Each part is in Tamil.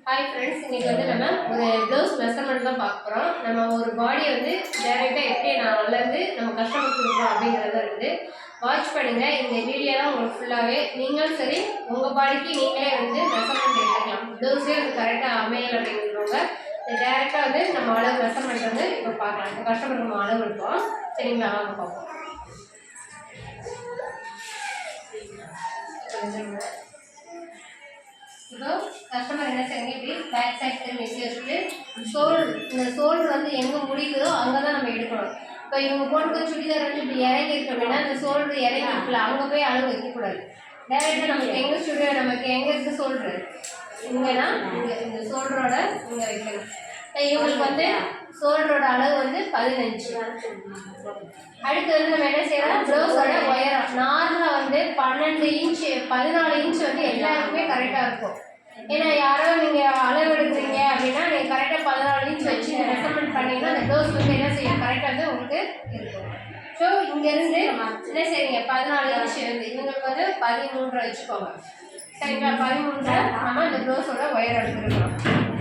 ஹாய் ஃப்ரெண்ட்ஸ், இன்னைக்கு வந்து நம்ம ஒரு ப்ளவுஸ் மெஷர்மெண்ட் தான் பார்க்க போகிறோம். நம்ம ஒரு பாடியை வந்து டைரெக்டாக எப்படி நான் வளர்ந்து நம்ம கஸ்டமர் கொடுக்குறோம் அப்படிங்கிறது தான் இருக்குது. வாட்ச் பண்ணுங்கள். இந்த வீடியோ தான் உங்களுக்கு ஃபுல்லாகவே நீங்களும் சரி உங்கள் பாடிக்கு நீங்களே வந்து மெஷர்மெண்ட் எடுத்துக்கலாம். ப்ளவுஸே வந்து கரெக்டாக அமையல் அப்படிங்கிறவங்க டைரெக்டாக வந்து நம்ம அளவு மெஷர்மெண்ட் வந்து இப்போ பார்க்கலாம். இப்போ கஸ்டமர் நம்ம அளவு எடுப்போம். சரிங்களா, வாங்க பார்ப்போம். இப்போ கஸ்டமர் என்ன செய்யுங்க, இப்படி பேக் சைட் திரும்பி வச்சுட்டு இந்த ஷோல்டர் வந்து எங்கே முடிக்குதோ அங்கே தான் நம்ம எடுக்கணும். இப்போ இவங்க போட்டு சுடிதார் வந்து இப்படி இறங்கி இருக்கு அப்படின்னா அந்த ஷோல்டர் இறங்கி இருக்கல, அங்கே போய் அளவு வைக்கக்கூடாது. டேரெக்டாக நமக்கு எங்கே ஸ்டுடியோ நமக்கு எங்கே இருக்குது ஷோல்டர் இங்கேனா இங்கே இந்த ஷோல்டரோட இங்கே வைக்கணும். இவங்களுக்கு வந்து ஷோல்டரோட அளவு வந்து 15. அடுத்து வந்து நம்ம என்ன செய்யலாம், ப்ளவுஸோட உயரம் நார்மலாக வந்து 12 இன்ச் 14 இன்ச் வந்து எல்லாருக்குமே கரெக்டாக இருக்கும். ஏன்னா யாரோ நீங்கள் அளவு எடுக்கிறீங்க அப்படின்னா நீங்கள் கரெக்டாக 14 இன்ச் வச்சு மெஷர்மெண்ட் பண்ணிங்கன்னா அந்த ப்ளவுஸ் வந்து என்ன செய்யும், கரெக்டாக வந்து உங்களுக்கு இருக்கும். ஸோ இங்கேருந்து என்ன செய்யுங்க, 14 இன்ச் வந்து இவங்களுக்கு வந்து 13 வச்சுக்கோங்க. சரிங்களா, 13 நம்ம இந்த ப்ளவுஸோட உயரம் எடுத்துருக்கோம்.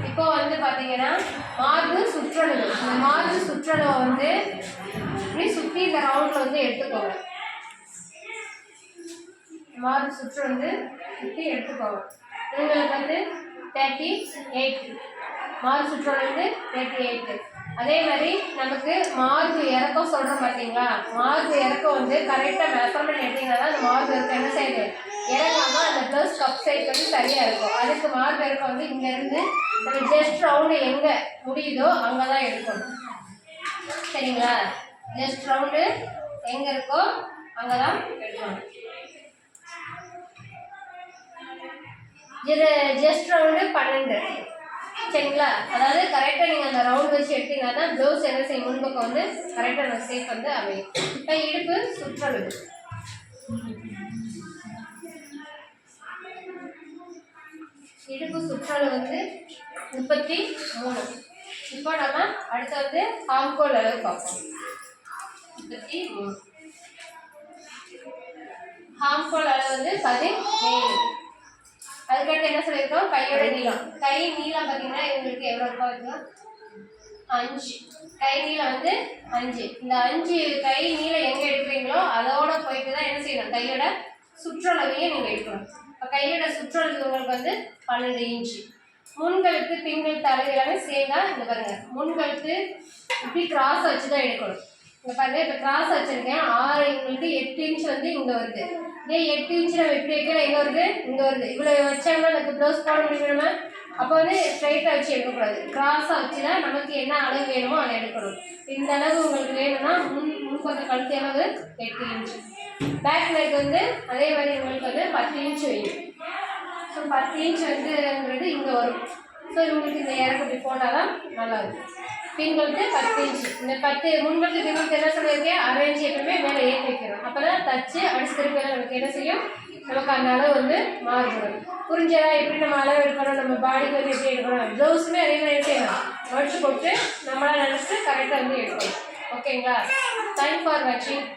இப்போ வந்து பார்த்தீங்கன்னா மார்பு சுற்றளவு, இந்த மார்பு சுற்றளவை வந்து இப்படி சுற்றி இந்த ரவுண்டில் வந்து எடுத்துக்கோங்க. மார்பு சுற்று வந்து சுற்றி எடுத்துக்கோங்க. இவங்களுக்கு வந்து 38 மார்பு சுற்றளவு வந்து 38. அதே மாதிரி நமக்கு மார்பு இறக்கம் சொல்கிறோம் பார்த்தீங்களா, மார்பு இறக்கம் வந்து கரெக்டாக மெஷர்மெண்ட் எடுத்தீங்கன்னா தான் அந்த மார்பு இறக்கம் என்ன செய்யுது, இறங்காமல் அந்த ப்ளவுஸ் கப் சைட் வந்து சரியாக இருக்கும். அதுக்கு மார்பு இறக்கம் வந்து இங்கேருந்து நம்ம ஜஸ்ட் ரவுண்டு எங்கே முடியுதோ அங்கே தான் எடுக்கணும். சரிங்களா, ஜஸ்ட் ரவுண்டு எங்கே இருக்கோ அங்கே தான் எடுக்கணும். இது ஜஸ்ட் ரவுண்டு 12. சரிங்களா, அதாவது கரெக்டாக நீங்கள் அந்த ரவுண்ட் வச்சு எடுத்தீங்கன்னா தான் ப்ளவுஸ் என்ன செய்யும், முன்பக்கம் வந்து கரெக்டாக நம்ம ஷேப் வந்து அமையும். இப்போ இடுப்பு சுற்றளவு இடுப்பு சுற்றளவு வந்து 33. இப்போ நம்ம அடுத்து வந்து ஆம்கோல் அளவு பார்ப்போம். 33 ஆம்கோல் அளவு வந்து 17. அதுக்கடுத்து என்ன சொல்லியிருக்கோம், கையோட நீளம். கை நீளம் பார்த்தீங்கன்னா இவங்களுக்கு எவ்வளோ ரூபா இருக்கும், 5. கை நீளம் வந்து 5. இந்த 5 கை நீளம் எங்கே எடுக்கிறீங்களோ அதோட போயிட்டு தான் என்ன செய்யணும், கையோட சுற்றளவையும் நீங்கள் எடுக்கணும். இப்போ கையோட சுற்றளவு உங்களுக்கு வந்து 12 இன்ச். முன்கழுத்து பின்கழுத்து அளவு எல்லாமே சேர்ந்தா இங்கே பாருங்கள், முன்கழுத்து இப்படி கிராஸ் வச்சு தான் எடுக்கணும். இங்கே பாருங்கள், இப்போ கிராஸ் வச்சுருக்கேன் 6, உங்களுக்கு 8 இன்ச் வந்து இங்கே வருது. இதே 8 இன்ச் நம்ம எப்படி வைக்கலாம், எங்கே வருது, இங்கே வருது. இவ்வளோ வச்சாங்கன்னா எனக்கு ப்ளவுஸ் போட முடியும். அப்போ வந்து ஸ்ட்ரைட்டாக வச்சு எடுக்கக்கூடாது, கிராஸாக வச்சு தான் நமக்கு என்ன அளவு வேணுமோ அதை எடுக்கணும். இந்த அளவு உங்களுக்கு வேணும்னா முன்பக்க கழுத்து அளவு 8 இன்ச். பேக் நெக் வந்து அதே மாதிரி உங்களுக்கு வந்து 10 இன்ச் வேணும். ஸோ 10 இன்ச் வந்துங்கிறது இங்கே வரும். ஸோ இவங்களுக்கு இந்த இறக்கு இப்படி போட்டால் தான் நல்லாயிருக்கும். பின்கழுத்து 10 இன்ச். இந்த 10 முன்கழுத்து பின்கழுத்து என்ன சொல்லியிருக்கேன், அரேஞ்ச் எப்பவுமே மேலே ஏற்றி வைக்கிறோம். அப்போ தான் தச்சு அடிச்சு திருப்பி நமக்கு என்ன செய்யும், நமக்கு அந்த அளவு வந்து மாறுபடும். புரிஞ்சதா, எப்படி நம்ம அளவு எடுக்கணும், நம்ம பாடிக்கு வந்து எப்படி எடுக்கணும். ப்ளவுஸுமே அதே மாதிரி எடுத்துக்கலாம், மடிச்சு போட்டு நம்மளால் நினச்சிட்டு கரெக்டாக வந்து எடுக்கணும். ஓகேங்களா, தேங்க்ஸ் ஃபார் வாட்சிங்.